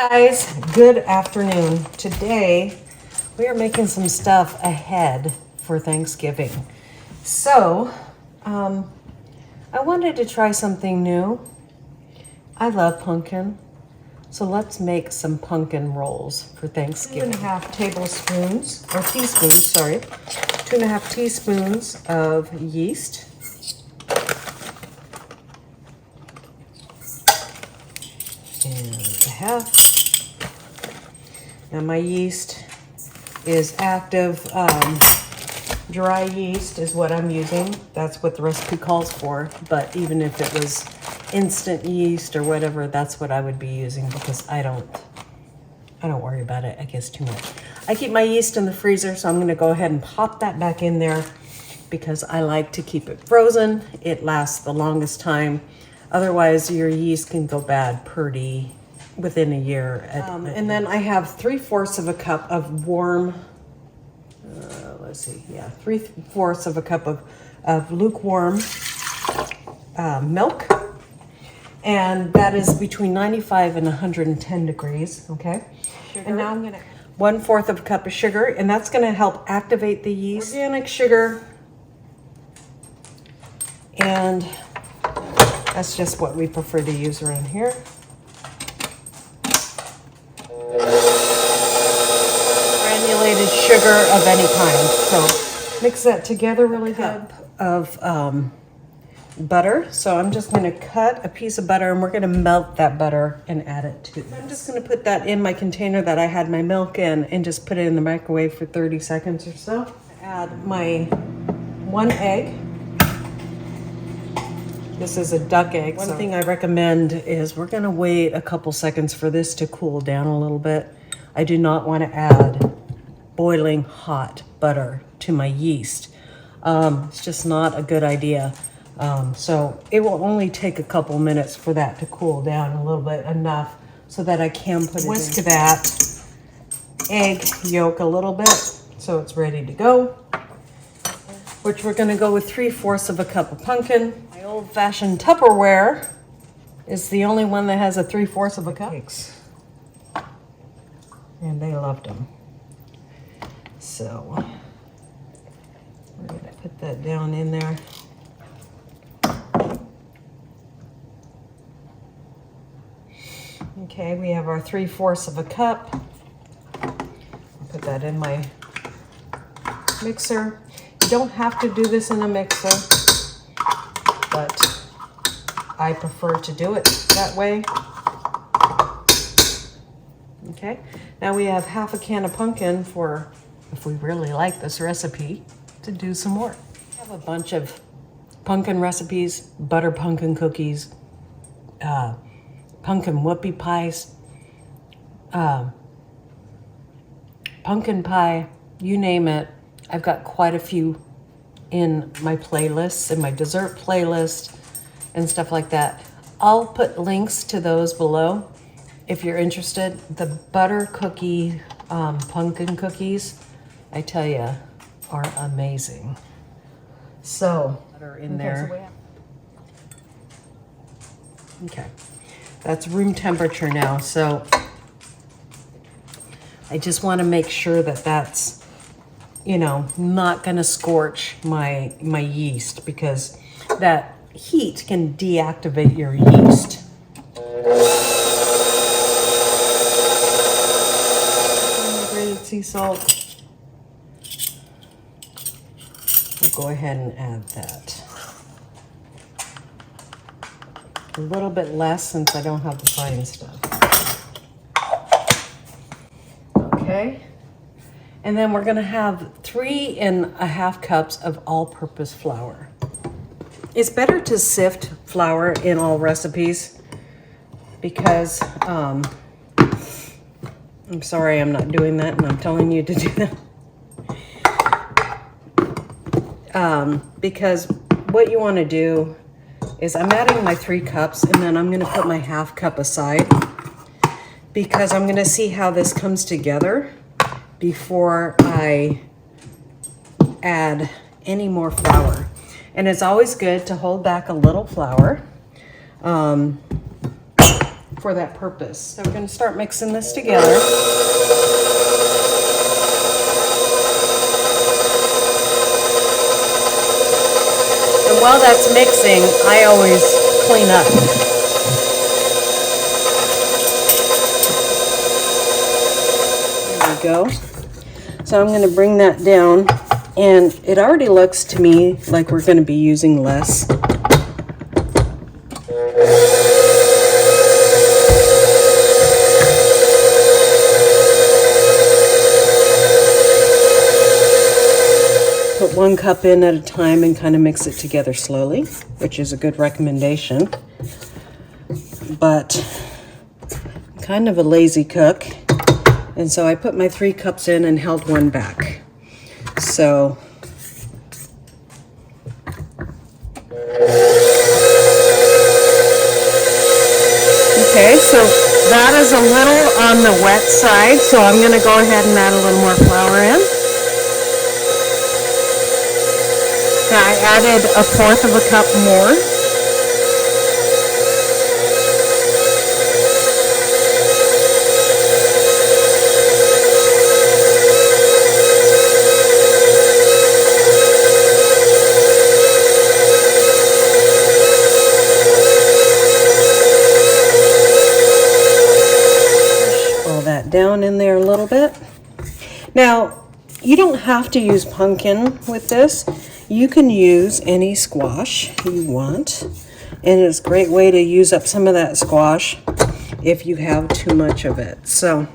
Guys, good afternoon. Today we are making some stuff ahead for Thanksgiving. So I wanted to try something new. I love pumpkin, so let's make some pumpkin rolls for Thanksgiving. 2.5 tablespoons, or teaspoons, sorry. 2.5 teaspoons of yeast. And a half. Now my yeast is active, dry yeast is what I'm using. That's what the recipe calls for. But even if it was instant yeast or whatever, that's what I would be using because I don't worry about it, I guess, too much. I keep my yeast in the freezer, so I'm going to go ahead and pop that back in there because I like to keep it frozen. It lasts the longest time. Otherwise, your yeast can go bad pretty within a year. And then I have 3/4 of a cup of warm, let's see, yeah, 3/4 of a cup of lukewarm milk. And that is between 95 and 110 degrees, okay? Sugar. And now I'm gonna 1/4 of a cup of sugar, and that's gonna help activate the yeast. Organic sugar. And that's just what we prefer to use around here. Granulated sugar of any kind. So mix that together really good. Of butter. So I'm just going to cut a piece of butter and we're going to melt that butter and add it to this. I'm just going to put that in my container that I had my milk in and just put it in the microwave for 30 seconds or so. Add my 1 egg. This is a duck egg. One thing I recommend is we're going to wait a couple seconds for this to cool down a little bit. I do not want to add boiling hot butter to my yeast. It's just not a good idea. So it will only take a couple minutes for that to cool down a little bit, enough so that I can put it in. Whisk that egg yolk a little bit so it's ready to go. Which we're going to go with 3/4 of a cup of pumpkin. My old-fashioned Tupperware is the only one that has a 3/4 of a cup. And they loved them. So we're going to put that down in there. Okay, we have our 3/4 of a cup. I'll put that in my mixer. You don't have to do this in a mixer, but I prefer to do it that way. Okay, now we have 1/2 can of pumpkin for, if we really like this recipe, to do some more. I have a bunch of pumpkin recipes, butter pumpkin cookies, pumpkin whoopie pies, pumpkin pie, you name it. I've got quite a few in my playlists, in my dessert playlist and stuff like that. I'll put links to those below if you're interested. The butter cookie, pumpkin cookies, I tell you, are amazing. So, butter in there. Okay, that's room temperature now. So I just want to make sure that that's, you know, not going to scorch my yeast, because that heat can deactivate your yeast. Grated sea salt. We'll go ahead and add that. A little bit less since I don't have the fine stuff. Okay. And then we're gonna have 3.5 cups of all-purpose flour. It's better to sift flour in all recipes because, I'm sorry I'm not doing that and I'm telling you to do that. Because what you wanna do is I'm adding my 3 cups and then I'm gonna put my 1/2 cup aside because I'm gonna see how this comes together before I add any more flour. And it's always good to hold back a little flour for that purpose. So we're going to start mixing this together. And while that's mixing, I always clean up. There we go. So I'm going to bring that down, and it already looks to me like we're going to be using less. Put 1 cup in at a time and kind of mix it together slowly, which is a good recommendation. But I'm kind of a lazy cook, and so I put my 3 cups in and held 1 back. So okay, so that is a little on the wet side, so I'm going to go ahead and add a little more flour in. Now I added 1/4 of a cup more. All that down in there a little bit. Now, you don't have to use pumpkin with this. You can use any squash you want, and it's a great way to use up some of that squash if you have too much of it. So,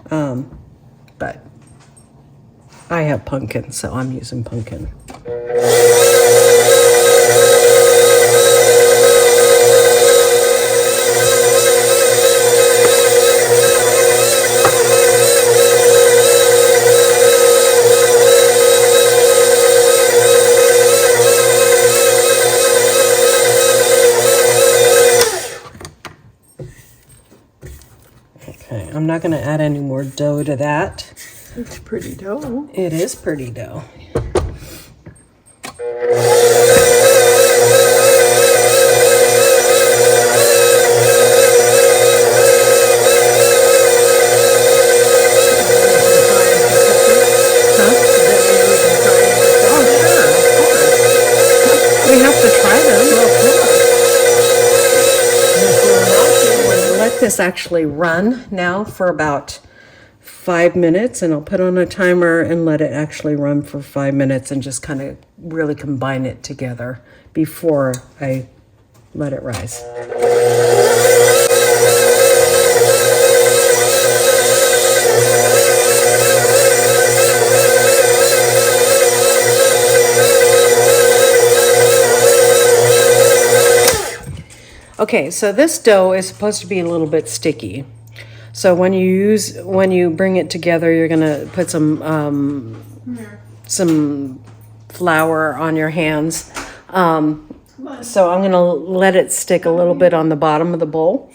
but I have pumpkin, so I'm using pumpkin. I'm not going to add any more dough to that. It's pretty dough. It is pretty dough. This actually run now for about 5 minutes, and I'll put on a timer and let it actually run for 5 minutes and just kind of really combine it together before I let it rise. Okay, so this dough is supposed to be a little bit sticky. So when you bring it together, you're gonna put some flour on your hands. So I'm gonna let it stick a little bit on the bottom of the bowl.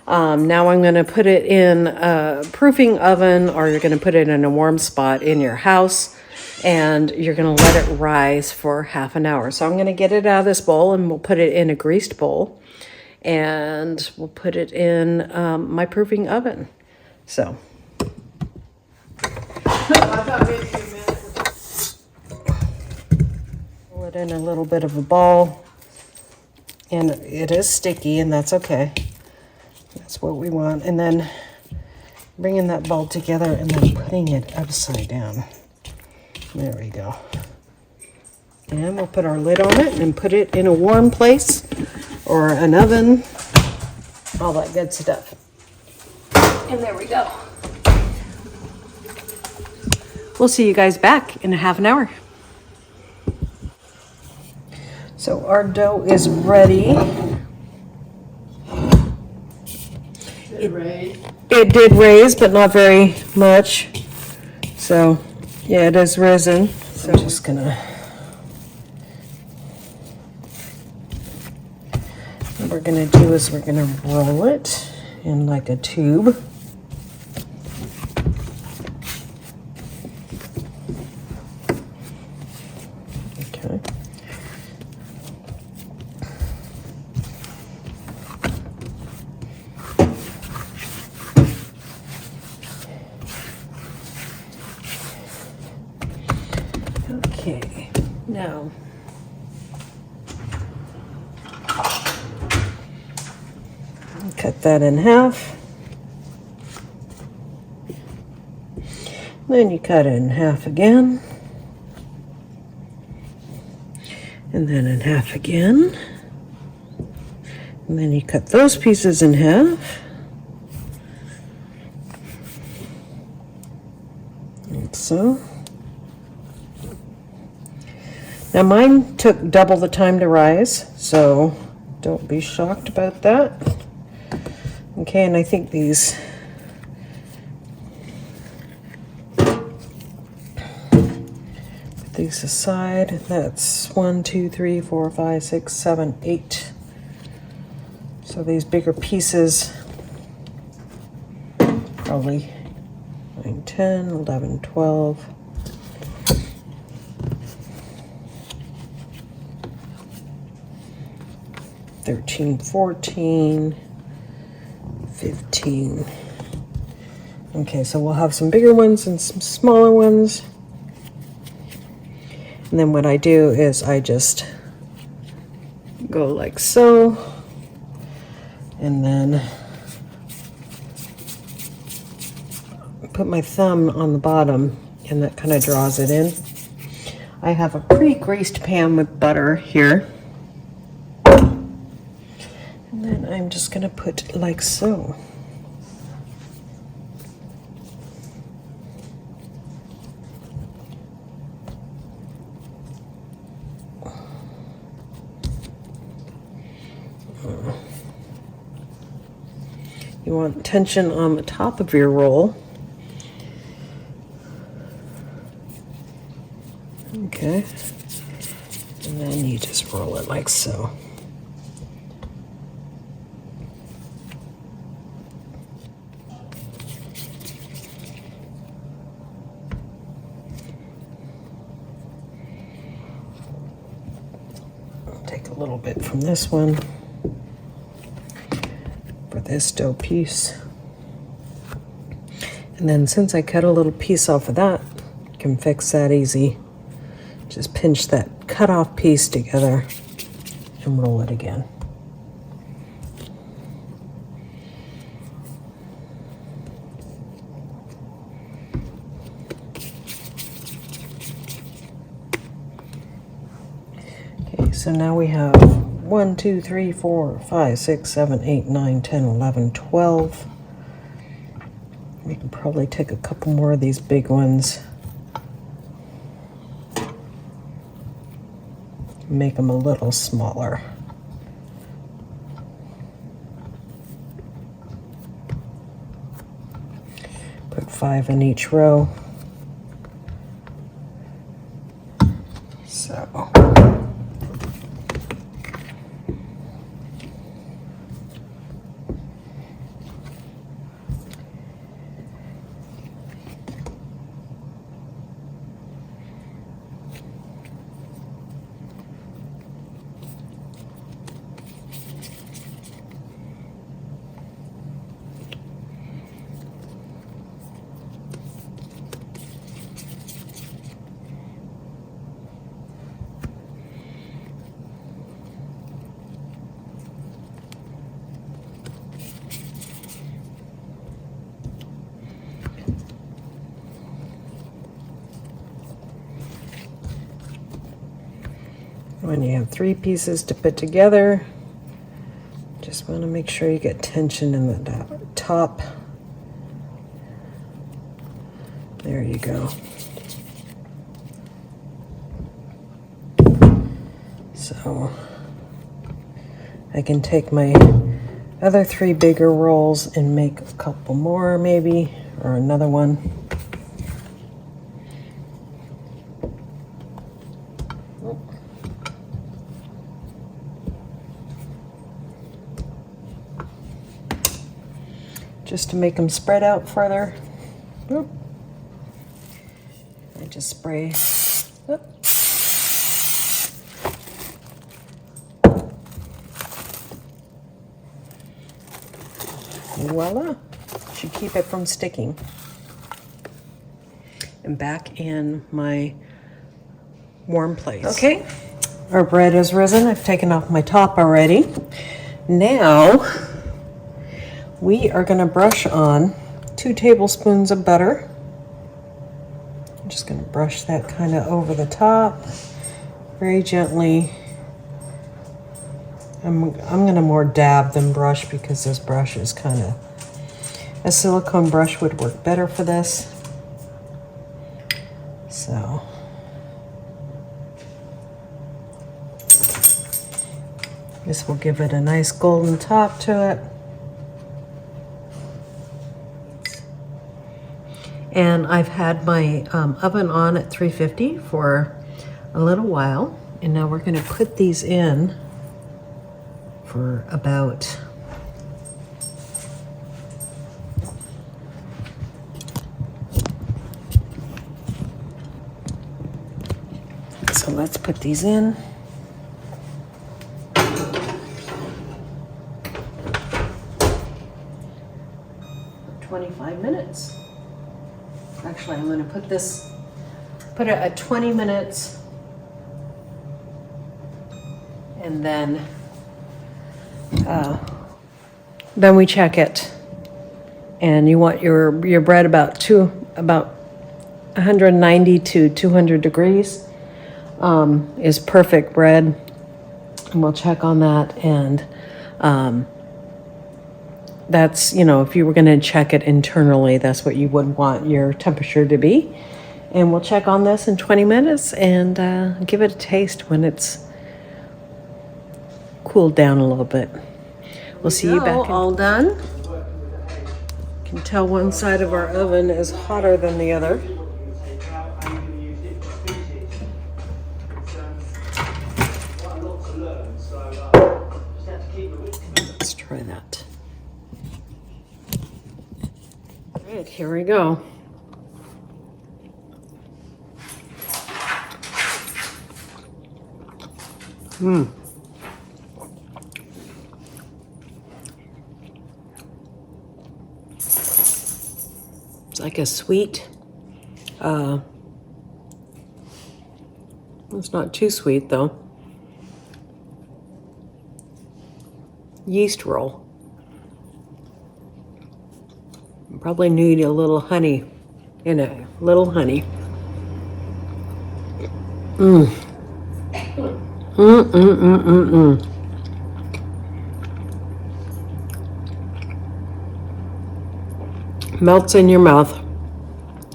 Now I'm gonna put it in a proofing oven, or you're gonna put it in a warm spot in your house, and you're gonna let it rise for half an hour. So I'm gonna get it out of this bowl, and we'll put it in a greased bowl. And we'll put it in my proofing oven. So. Pull it in a little bit of a ball. And it is sticky, and that's okay. That's what we want. And then bringing that ball together and then putting it upside down. There we go. And we'll put our lid on it and put it in a warm place, or an oven, all that good stuff. And there we go. We'll see you guys back in a half an hour. So our dough is ready. It did raise, but not very much. So yeah, it has risen. So I'm just gonna, what we're gonna do is we're gonna roll it in like a tube. Okay. Okay, now cut that in half. Then you cut it in half again. And then in half again. And then you cut those pieces in half. Like so. Now mine took double the time to rise, so don't be shocked about that. Okay, and I think these aside. That's 1, 2, 3, 4, 5, 6, 7, 8. So these bigger pieces, probably 9, 10, 11, 12. 13, 14, 15. Okay, so we'll have some bigger ones and some smaller ones. And then what I do is I just go like so, and then put my thumb on the bottom, and that kind of draws it in. I have a pre-greased pan with butter here. And then I'm just going to put like so. You want tension on the top of your roll. Okay. And then you just roll it like so. I'll take a little bit from this one. This dough piece, and then since I cut a little piece off of that, you can fix that easy. Just pinch that cut off piece together and roll it again. Okay, so now we have 1, 2, 3, 4, 5, 6, 7, 8, 9, 10, 11, 12. We can probably take a couple more of these big ones. Make them a little smaller. Put 5 in each row. So. When you have 3 pieces to put together, just want to make sure you get tension in the top. There you go. So I can take my other 3 bigger rolls and make a couple more maybe, or another one. Just to make them spread out further. Oop. I just spray. Oop. Voila. Should keep it from sticking. And back in my warm place. Okay. Our bread is risen. I've taken off my top already. Now we are going to brush on 2 tablespoons of butter. I'm just going to brush that kind of over the top very gently. I'm going to more dab than brush because this brush is kind of, a silicone brush would work better for this. So this will give it a nice golden top to it. And I've had my oven on at 350 for a little while. And now we're going to put these in for about so let's put these in. For 25 minutes. Actually, I'm going to put it at 20 minutes, and then we check it. And you want your bread about 190 to 200 degrees is perfect bread. And we'll check on that. And that's, if you were going to check it internally, that's what you would want your temperature to be. And we'll check on this in 20 minutes and give it a taste when it's cooled down a little bit. We'll see you back. All done. You can tell one side of our oven is hotter than the other. Let's try that. All right, here we go. It's like a sweet, it's not too sweet though. Yeast roll. Probably need a little honey. Melts in your mouth.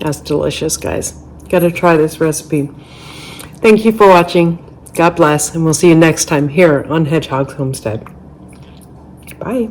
That's delicious, guys. Gotta try this recipe. Thank you for watching. God bless, and we'll see you next time here on Hedgehog's Homestead. Bye.